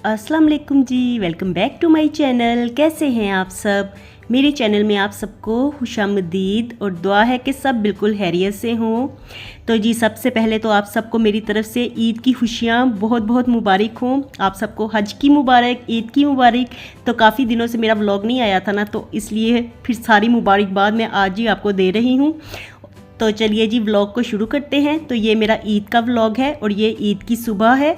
अस्सलाम वालेकुम जी, welcome back to my channel. कैसे हैं आप सब? मेरे चैनल में आप सबको खुशामदीद और दुआ है कि सब बिल्कुल खैरियत से हों। तो जी सबसे पहले तो आप सबको मेरी तरफ से ईद की खुशियाँ बहुत बहुत मुबारक हों। आप सबको हज की मुबारक, ईद की मुबारक। तो काफ़ी दिनों से मेरा व्लॉग नहीं आया था ना, तो इसलिए फिर सारी मुबारकबाद मैं आज ही आपको दे रही हूँ। तो चलिए जी व्लॉग को शुरू करते हैं। तो ये मेरा ईद का व्लॉग है और ये ईद की सुबह है।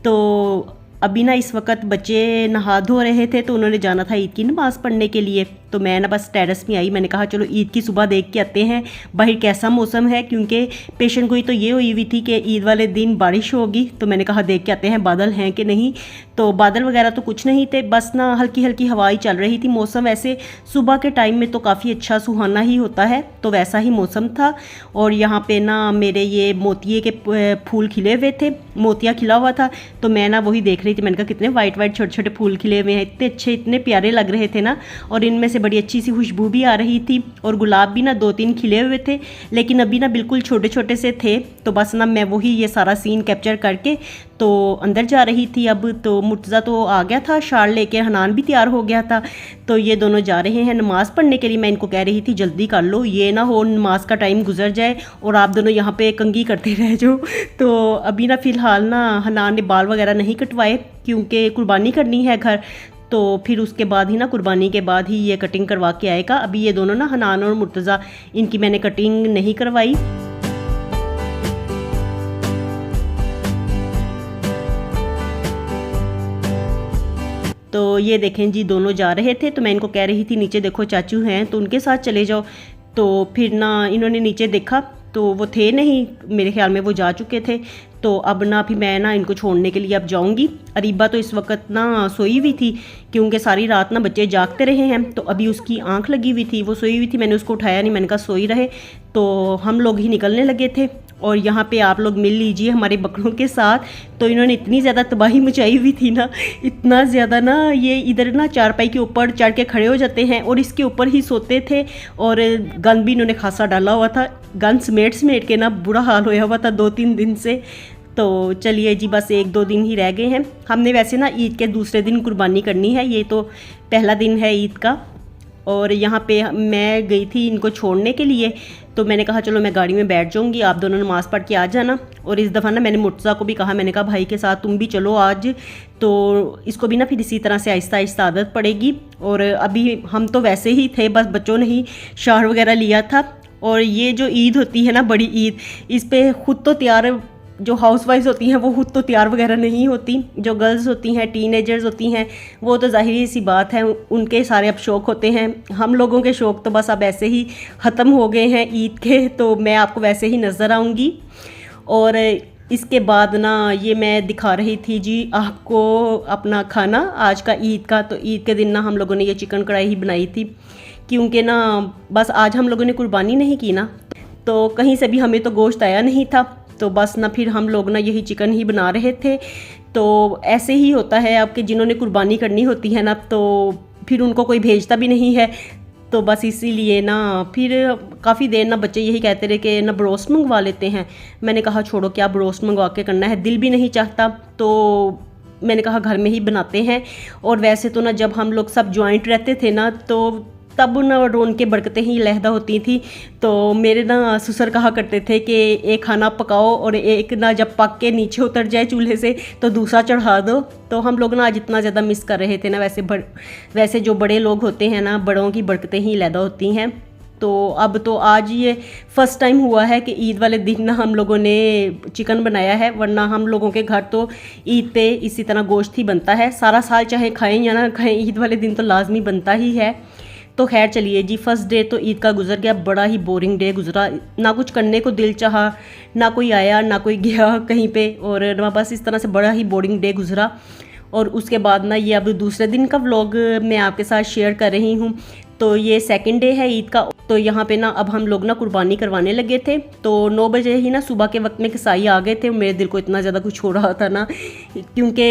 तो अभी ना इस वक्त बच्चे नहा धो रहे थे, तो उन्होंने जाना था ईद की नमाज़ पढ़ने के लिए। तो मैं ना बस टेरेस में आई, मैंने कहा चलो ईद की सुबह देख के आते हैं बाहर कैसा मौसम है, क्योंकि पेशेंट गोई तो ये हुई हुई थी कि ईद वाले दिन बारिश होगी। तो मैंने कहा देख के आते हैं बादल हैं कि नहीं। तो बादल वगैरह तो कुछ नहीं थे, बस ना हल्की हल्की हवाई चल रही थी। मौसम वैसे सुबह के टाइम में तो काफ़ी अच्छा सुहाना ही होता है, तो वैसा ही मौसम था। और यहाँ पे ना मेरे ये मोतिये के फूल खिले हुए थे, मोतिया खिला हुआ था। तो मैं ना वही देख रही थी, मैंने कहा कितने वाइट वाइट छोटे छोटे फूल खिले हुए हैं, इतने अच्छे इतने प्यारे लग रहे थे ना। और इनमें से बड़ी अच्छी सी खुशबू भी आ रही थी। और गुलाब भी ना 2-3 खिले हुए थे, लेकिन अभी ना बिल्कुल छोटे छोटे से थे। तो बस ना मैं वही ये सारा सीन कैप्चर करके तो अंदर जा रही थी। अब तो मुर्तज़ा तो आ गया था शाल लेके, हनान भी तैयार हो गया था। तो ये दोनों जा रहे हैं नमाज़ पढ़ने के लिए। मैं इनको कह रही थी जल्दी कर लो, ये ना हो नमाज का टाइम गुजर जाए और आप दोनों यहाँ पे कंघी करते रह जाओ। तो अभी ना फ़िलहाल ना हनान ने बाल वगैरह नहीं कटवाए, क्योंकि कुर्बानी करनी है घर। तो फिर उसके बाद ही ना कुर्बानी के बाद ही ये कटिंग करवा के आएगा। अभी ये दोनों ना हनान और मुर्तज़ा, इनकी मैंने कटिंग नहीं करवाई। तो ये देखें जी दोनों जा रहे थे। तो मैं इनको कह रही थी नीचे देखो चाचू हैं, तो उनके साथ चले जाओ। तो फिर ना इन्होंने नीचे देखा तो वो थे नहीं, मेरे ख्याल में वो जा चुके थे। तो अब ना फिर मैं ना इनको छोड़ने के लिए अब जाऊंगी। अरीबा तो इस वक्त ना सोई हुई थी, क्योंकि सारी रात ना बच्चे जागते रहे हैं। तो अभी उसकी आंख लगी हुई थी, वो सोई हुई थी, मैंने उसको उठाया नहीं, मैंने कहा सोई रहे। तो हम लोग ही निकलने लगे थे। और यहाँ पे आप लोग मिल लीजिए हमारे बकरों के साथ। तो इन्होंने इतनी ज़्यादा तबाही मचाई हुई थी ना, इतना ज़्यादा ना, ये इधर ना चारपाई के ऊपर चढ़ के खड़े हो जाते हैं और इसके ऊपर ही सोते थे। और गंद भी इन्होंने खासा डाला हुआ था, गंद समेट के ना बुरा हाल होया हुआ था 2-3 दिन से। तो चलिए जी बस 1-2 दिन ही रह गए हैं। हमने वैसे ना ईद के दूसरे दिन कुर्बानी करनी है, ये तो पहला दिन है ईद का। और यहाँ पे मैं गई थी इनको छोड़ने के लिए। तो मैंने कहा चलो मैं गाड़ी में बैठ जाऊँगी, आप दोनों नमाज़ पढ़ के आ जाना। और इस दफ़ा ना मैंने मुर्तज़ा को भी कहा, मैंने कहा भाई के साथ तुम भी चलो आज। तो इसको भी ना फिर इसी तरह से आहिस्ता आहिस्ता आदत पड़ेगी। और अभी हम तो वैसे ही थे, बस बच्चों ने ही शहर वगैरह लिया था। और ये जो ईद होती है ना बड़ी ईद, इस पर ख़ुद तो तैयार, जो हाउसवाइफ होती हैं वो खुद तो तैयार वगैरह नहीं होती। जो गर्ल्स होती हैं, टीनेजर्स होती हैं, वो तो ज़ाहिर सी बात है उनके सारे अब शौक़ होते हैं। हम लोगों के शौक़ तो बस अब ऐसे ही ख़त्म हो गए हैं ईद के। तो मैं आपको वैसे ही नज़र आऊँगी। और इसके बाद ना ये मैं दिखा रही थी जी आपको अपना खाना आज का ईद का। तो ईद के दिन ना हम लोगों ने ये चिकन कढ़ाई ही बनाई थी, क्योंकि ना बस आज हम लोगों ने कुर्बानी नहीं की ना, तो कहीं से भी हमें तो गोश्त आया नहीं था। तो बस ना फिर हम लोग ना यही चिकन ही बना रहे थे। तो ऐसे ही होता है आपके, जिन्होंने कुर्बानी करनी होती है ना, तो फिर उनको कोई भेजता भी नहीं है। तो बस इसीलिए ना फिर काफ़ी देर ना बच्चे यही कहते रहे कि ना ब्रोस्ट मंगवा लेते हैं। मैंने कहा छोड़ो क्या ब्रोस्ट मंगवा के करना है, दिल भी नहीं चाहता। तो मैंने कहा घर में ही बनाते हैं। और वैसे तो ना जब हम लोग सब जॉइंट रहते थे ना, तो तब ना रौनकें बरकतें ही लहदा होती थी। तो मेरे ना ससुर कहा करते थे कि एक खाना पकाओ और एक ना जब पक के नीचे उतर जाए चूल्हे से तो दूसरा चढ़ा दो। तो हम लोग ना आज इतना ज़्यादा मिस कर रहे थे ना। वैसे जो बड़े लोग होते हैं ना, बड़ों की बरकतें ही लहदा होती हैं। तो अब तो आज ये फ़र्स्ट टाइम हुआ है कि ईद वाले दिन ना हम लोगों ने चिकन बनाया है, वरना हम लोगों के घर तो ईद पे इसी तरह गोश्त ही बनता है। सारा साल चाहे खाएं या ना खाएं, ईद वाले दिन तो लाजमी बनता ही है। तो खैर चलिए जी, फर्स्ट डे तो ईद का गुजर गया, बड़ा ही बोरिंग डे गुजरा। ना कुछ करने को दिल चाहा, ना कोई आया ना कोई गया कहीं पे, और ना बस इस तरह से बड़ा ही बोरिंग डे गुजरा। और उसके बाद ना ये अब दूसरे दिन का व्लॉग मैं आपके साथ शेयर कर रही हूँ। तो ये सेकंड डे है ईद का। तो यहाँ पे ना अब हम लोग ना कुर्बानी करवाने लगे थे। तो 9 बजे ही ना सुबह के वक्त में कसाई आ गए थे। मेरे दिल को इतना ज़्यादा कुछ हो रहा था ना, क्योंकि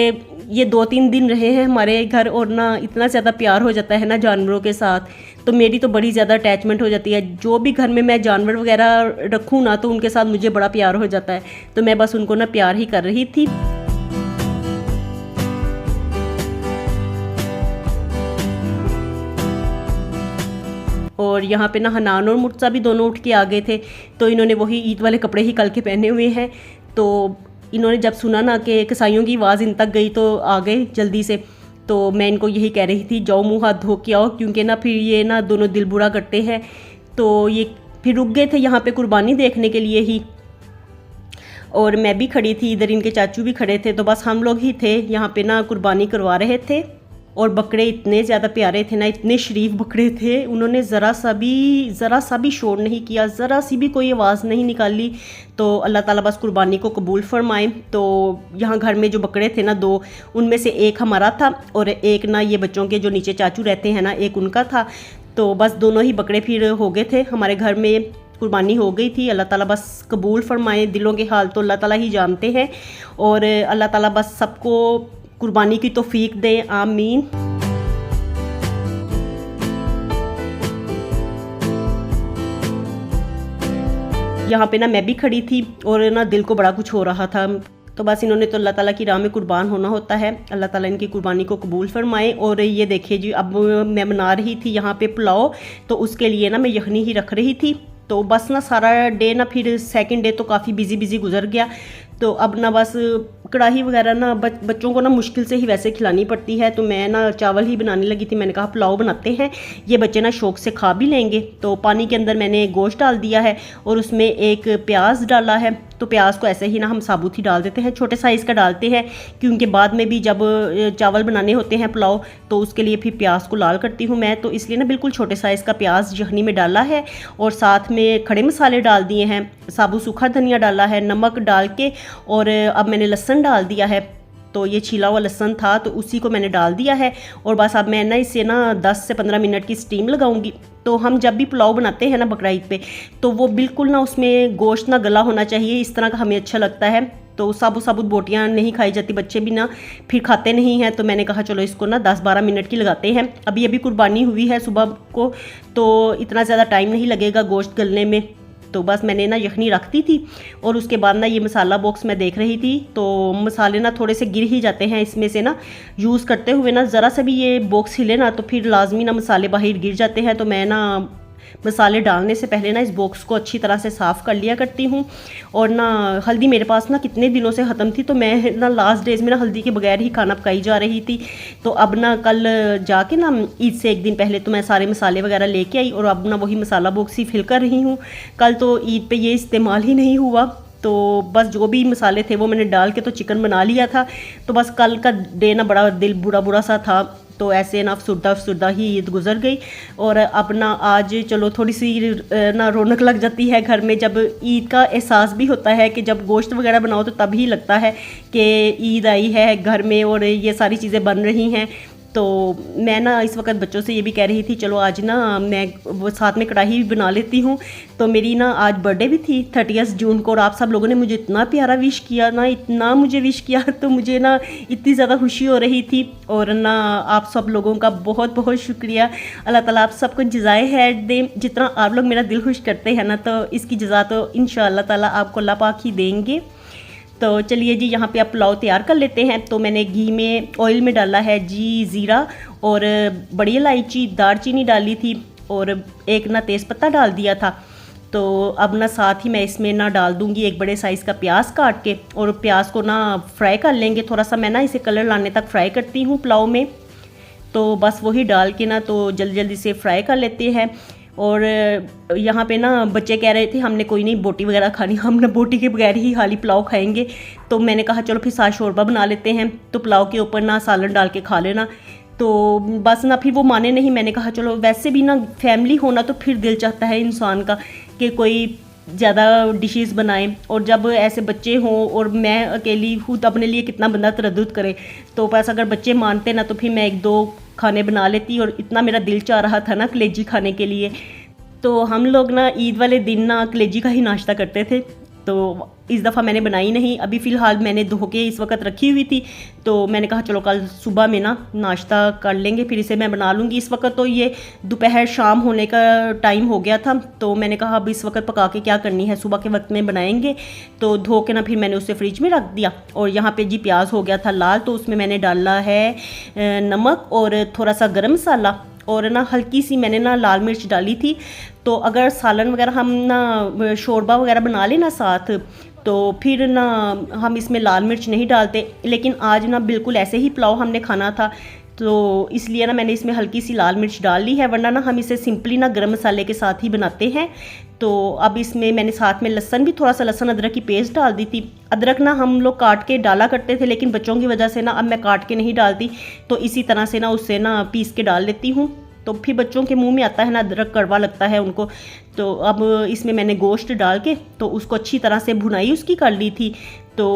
ये 2-3 दिन रहे हैं हमारे घर, और ना इतना ज़्यादा प्यार हो जाता है ना जानवरों के साथ। तो मेरी तो बड़ी ज़्यादा अटैचमेंट हो जाती है। जो भी घर में मैं जानवर वगैरह रखूँ ना, तो उनके साथ मुझे बड़ा प्यार हो जाता है। तो मैं बस उनको ना प्यार ही कर रही थी। और यहाँ पे ना हनान और मुर्तज़ा भी दोनों उठ के आ गए थे, तो इन्होंने वही ईद वाले कपड़े ही कल के पहने हुए हैं। तो इन्होंने जब सुना ना कि कसाईयों की आवाज़ इन तक गई तो आ गए जल्दी से। तो मैं इनको यही कह रही थी जाओ मुंह हाथ धो के आओ, क्योंकि ना फिर ये ना दोनों दिल बुरा करते हैं। तो ये फिर रुक गए थे यहाँ पे कुर्बानी देखने के लिए ही, और मैं भी खड़ी थी इधर, इनके चाचू भी खड़े थे। तो बस हम लोग ही थे यहाँ पे ना कुर्बानी करवा रहे थे। और बकरे इतने ज़्यादा प्यारे थे ना, इतने शरीफ बकरे थे, उन्होंने ज़रा सा भी शोर नहीं किया, ज़रा सी भी कोई आवाज़ नहीं निकाली। तो अल्लाह ताला बस कुर्बानी को कबूल फरमाए। तो यहाँ घर में जो बकरे थे ना 2, उनमें से एक हमारा था और एक ना ये बच्चों के जो नीचे चाचू रहते हैं ना, एक उनका था। तो बस दोनों ही बकरे फिर हो गए थे हमारे घर में, कुर्बानी हो गई थी। अल्लाह ताला बस कबूल फरमाए, दिलों के हाल तो अल्लाह ताला ही जानते हैं। और अल्लाह ताला बस सबको कुर्बानी की तौफीक दे, आमीन। यहाँ पे ना मैं भी खड़ी थी और ना दिल को बड़ा कुछ हो रहा था। तो बस इन्होंने तो अल्लाह ताला की राह में कुर्बान होना होता है, अल्लाह ताला इनकी कुर्बानी को कबूल फरमाए। और ये देखिए जी, अब मैं बना रही थी यहाँ पे पुलाव, तो उसके लिए ना मैं यखनी ही रख रही थी। तो बस ना सारा डे ना, फिर सेकंड डे तो काफ़ी बिजी गुजर गया। तो अब ना बस कढ़ाई वगैरह ना बच्चों को ना मुश्किल से ही वैसे खिलानी पड़ती है। तो मैं ना चावल ही बनाने लगी थी, मैंने कहा पुलाव बनाते हैं, ये बच्चे ना शौक से खा भी लेंगे। तो पानी के अंदर मैंने गोश्त डाल दिया है और उसमें एक प्याज डाला है। तो प्याज को ऐसे ही ना हम साबुत ही डाल देते हैं, छोटे साइज़ का डालते हैं, क्योंकि बाद में भी जब चावल बनाने होते हैं पुलाव तो उसके लिए फिर प्याज को लाल करती हूँ मैं। तो इसलिए ना बिल्कुल छोटे साइज़ का प्याज यखनी में डाला है और साथ में खड़े मसाले डाल दिए हैं, साबुत सूखा धनिया डाला है, नमक डाल के। और अब मैंने लहसुन डाल दिया है, तो ये छीला हुआ लहसुन था तो उसी को मैंने डाल दिया है। और बस अब मैं ना इसे ना 10 से 15 मिनट की स्टीम लगाऊंगी। तो हम जब भी पुलाव बनाते हैं ना बकरा ईद पे, तो वो बिल्कुल ना उसमें गोश्त ना गला होना चाहिए, इस तरह का हमें अच्छा लगता है। तो साबुत बोटियाँ नहीं खाई जाती, बच्चे भी ना फिर खाते नहीं हैं। तो मैंने कहा चलो इसको ना 10-12 मिनट की लगाते हैं। अभी कुर्बानी हुई है सुबह को, तो इतना ज़्यादा टाइम नहीं लगेगा गोश्त गलने में। तो बस मैंने ना यखनी रख दी थी और उसके बाद ना ये मसाला बॉक्स मैं देख रही थी, तो मसाले ना थोड़े से गिर ही जाते हैं इसमें से ना, यूज़ करते हुए ना ज़रा सा भी ये बॉक्स हिले ना तो फिर लाजमी ना मसाले बाहर गिर जाते हैं। तो मैं ना मसाले डालने से पहले ना इस बॉक्स को अच्छी तरह से साफ़ कर लिया करती हूँ। और ना हल्दी मेरे पास ना कितने दिनों से ख़त्म थी, तो मैं ना लास्ट डेज़ में ना हल्दी के बगैर ही खाना पकाई जा रही थी। तो अब ना कल जाके ना ईद से एक दिन पहले तो मैं सारे मसाले वगैरह लेके आई और अब ना वही मसाला बॉक्स ही फिल कर रही हूँ। कल तो ईद पे ये इस्तेमाल ही नहीं हुआ, तो बस जो भी मसाले थे वो मैंने डाल के तो चिकन बना लिया था। तो बस कल का डे ना बड़ा दिल बुरा सा था, तो ऐसे ना अफसुर्दा ही ईद गुजर गई। और अब ना आज चलो थोड़ी सी ना रौनक लग जाती है घर में, जब ईद का एहसास भी होता है कि जब गोश्त वगैरह बनाओ तो तभी लगता है कि ईद आई है घर में और ये सारी चीज़ें बन रही हैं। तो मैं ना इस वक्त बच्चों से ये भी कह रही थी चलो आज ना मैं वो साथ में कढ़ाई भी बना लेती हूँ। तो मेरी ना आज बर्थडे भी थी 30 जून को, और आप सब लोगों ने मुझे इतना प्यारा विश किया ना, इतना मुझे विश किया, तो मुझे ना इतनी ज़्यादा खुशी हो रही थी। और ना आप सब लोगों का बहुत बहुत शुक्रिया। अल्लाह ताला आप सबको जज़ाए खैर दे, जितना आप लोग मेरा दिल खुश करते हैं ना, तो इसकी जज़ा तो इंशाअल्लाह ताला आपको अल्लाह पाक ही देंगे। तो चलिए जी, यहाँ पे आप पुलाव तैयार कर लेते हैं। तो मैंने घी में ऑयल में डाला है जी ज़ीरा और बड़ी इलायची, दालचीनी डाली थी और एक ना तेज़पत्ता डाल दिया था। तो अब ना साथ ही मैं इसमें ना डाल दूँगी एक बड़े साइज़ का प्याज काट के, और प्याज को ना फ्राई कर लेंगे थोड़ा सा। मैं ना इसे कलर लाने तक फ्राई करती हूँ पुलाव में। तो बस वही डाल के ना तो जल्दी से फ्राई कर लेते हैं। और यहाँ पे ना बच्चे कह रहे थे हमने कोई नहीं बोटी वगैरह खानी, हम ना बोटी के बगैर ही खाली पुलाव खाएंगे। तो मैंने कहा चलो फिर साथ शोरबा बना लेते हैं, तो पुलाव के ऊपर ना सालन डाल के खा लेना। तो बस ना फिर वो माने नहीं। मैंने कहा चलो वैसे भी ना फैमिली होना तो फिर दिल चाहता है इंसान का कि कोई ज़्यादा डिशेस बनाएं, और जब ऐसे बच्चे हों और मैं अकेली खुद अपने लिए कितना बंदा तरद्दुद करे। तो बस अगर बच्चे मानते ना तो फिर मैं 1-2 खाने बना लेती, और इतना मेरा दिल चाह रहा था ना कलेजी खाने के लिए। तो हम लोग ना ईद वाले दिन ना कलेजी का ही नाश्ता करते थे। तो इस दफ़ा मैंने बनाई नहीं, अभी फ़िलहाल मैंने धो के इस वक्त रखी हुई थी। तो मैंने कहा चलो कल सुबह में ना नाश्ता कर लेंगे, फिर इसे मैं बना लूँगी। इस वक्त तो ये दोपहर शाम होने का टाइम हो गया था, तो मैंने कहा अब इस वक्त पका के क्या करनी है, सुबह के वक्त में बनाएंगे। तो धो के ना फिर मैंने उसे फ्रिज में रख दिया। और यहाँ पे जी प्याज हो गया था लाल, तो उसमें मैंने डाला है नमक और थोड़ा सा गरम मसाला और ना हल्की सी मैंने ना लाल मिर्च डाली थी। तो अगर सालन वगैरह हम ना शोरबा वगैरह बना लें ना साथ, तो फिर ना हम इसमें लाल मिर्च नहीं डालते, लेकिन आज ना बिल्कुल ऐसे ही पुलाव हमने खाना था, तो इसलिए ना मैंने इसमें हल्की सी लाल मिर्च डाल ली है, वरना ना हम इसे सिंपली ना गरम मसाले के साथ ही बनाते हैं। तो अब इसमें मैंने साथ में लहसन भी, थोड़ा सा लहसन अदरक की पेस्ट डाल दी थी। अदरक ना हम लोग काट के डाला करते थे, लेकिन बच्चों की वजह से ना अब मैं काट के नहीं डालती, तो इसी तरह से ना उससे ना पीस के डाल लेती हूँ। तो फिर बच्चों के मुंह में आता है ना, अदरक कड़वा लगता है उनको। तो अब इसमें मैंने गोश्त डाल के तो उसको अच्छी तरह से भुनाई उसकी कर ली थी। तो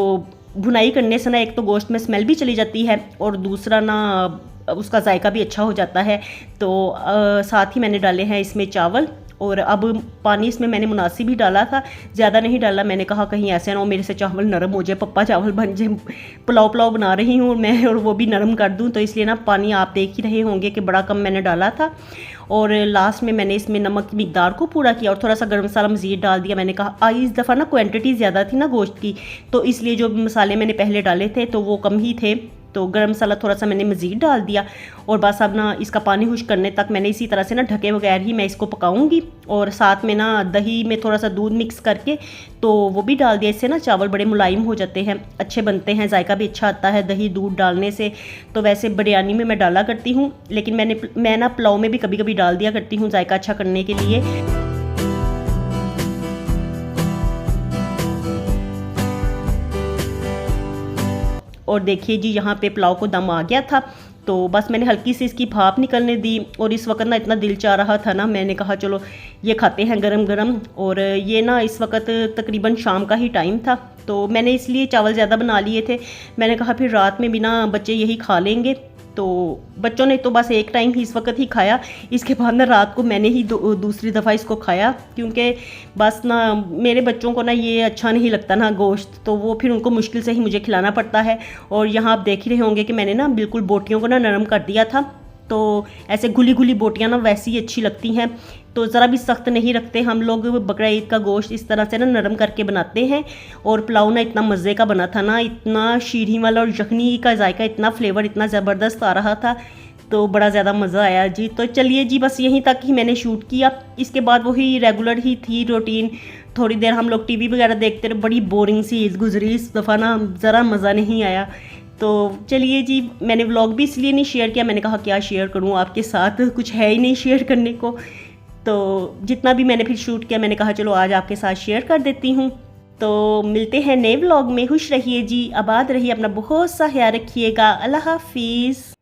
भुनाई करने से ना एक तो गोश्त में स्मेल भी चली जाती है, और दूसरा ना उसका जायका भी अच्छा हो जाता है। तो साथ ही मैंने डाले हैं इसमें चावल, और अब पानी इसमें मैंने मुनासिब ही डाला था, ज़्यादा नहीं डाला। मैंने कहा कहीं ऐसे ना हो मेरे से चावल नरम हो जाए, पप्पा चावल बन जाए, पुलाव बना रही हूँ मैं और वो भी नरम कर दूँ, तो इसलिए ना पानी आप देख ही रहे होंगे कि बड़ा कम मैंने डाला था। और लास्ट में मैंने इसमें नमक की मिकदार को पूरा किया और थोड़ा सा गर्म मसाला मज़ीद डाल दिया। मैंने कहा इस दफ़ा ना क्वांटिटी ज़्यादा थी ना गोश्त की, तो इसलिए जो मसाले मैंने पहले डाले थे तो वो कम ही थे, तो गर्म मसाला थोड़ा सा मैंने मज़ीद डाल दिया। और बस अब ना इसका पानी खुश्क करने तक मैंने इसी तरह से ना ढके बगैर ही मैं इसको पकाऊंगी। और साथ में ना दही में थोड़ा सा दूध मिक्स करके तो वो भी डाल दिया। इससे ना चावल बड़े मुलायम हो जाते हैं, अच्छे बनते हैं, जायका भी अच्छा आता है दही दूध डालने से। तो वैसे बिरयानी में मैं डाला करती हूँ, लेकिन मैं ना पुलाव में भी कभी कभी डाल दिया करती हूँ जायका अच्छा करने के लिए। और देखिए जी, यहाँ पे पुलाव को दम आ गया था, तो बस मैंने हल्की सी इसकी भाप निकलने दी। और इस वक्त ना इतना दिल चाह रहा था ना, मैंने कहा चलो ये खाते हैं गरम गरम। और ये ना इस वक्त तकरीबन शाम का ही टाइम था, तो मैंने इसलिए चावल ज़्यादा बना लिए थे। मैंने कहा फिर रात में भी ना बच्चे यही खा लेंगे, तो बच्चों ने तो बस एक टाइम ही इस वक्त ही खाया। इसके बाद ना रात को मैंने ही दूसरी दफ़ा इसको खाया, क्योंकि बस ना मेरे बच्चों को ना ये अच्छा नहीं लगता ना गोश्त, तो वो फिर उनको मुश्किल से ही मुझे खिलाना पड़ता है। और यहाँ आप देख ही रहे होंगे कि मैंने ना बिल्कुल बोटियों को ना नरम कर दिया था, तो ऐसे घुली घुली बोटियाँ ना वैसी ही अच्छी लगती हैं। तो ज़रा भी सख्त नहीं रखते हम लोग, बकरा ईद का गोश्त इस तरह से ना नरम करके बनाते हैं। और पुलाव ना इतना मज़े का बना था ना, इतना शीरी वाला और यखनी का जायका, इतना फ्लेवर इतना ज़बरदस्त आ रहा था, तो बड़ा ज़्यादा मज़ा आया जी। तो चलिए जी, बस यहीं तक ही मैंने शूट किया। इसके बाद वही रेगुलर ही थी रूटीन, थोड़ी देर हम लोग टीवी वगैरह देखते रहे। बड़ी बोरिंग सी ईद गुजरी इस दफ़ा ना, ज़रा मज़ा नहीं आया। तो चलिए जी, मैंने व्लॉग भी इसलिए नहीं शेयर किया, मैंने कहा क्या शेयर करूं आपके साथ, कुछ है ही नहीं शेयर करने को। तो जितना भी मैंने फिर शूट किया, मैंने कहा चलो आज आपके साथ शेयर कर देती हूं। तो मिलते हैं नए व्लॉग में। खुश रहिए जी, आबाद रहिए, अपना बहुत सा ख्याल रखिएगा। अल्लाह हाफिज़।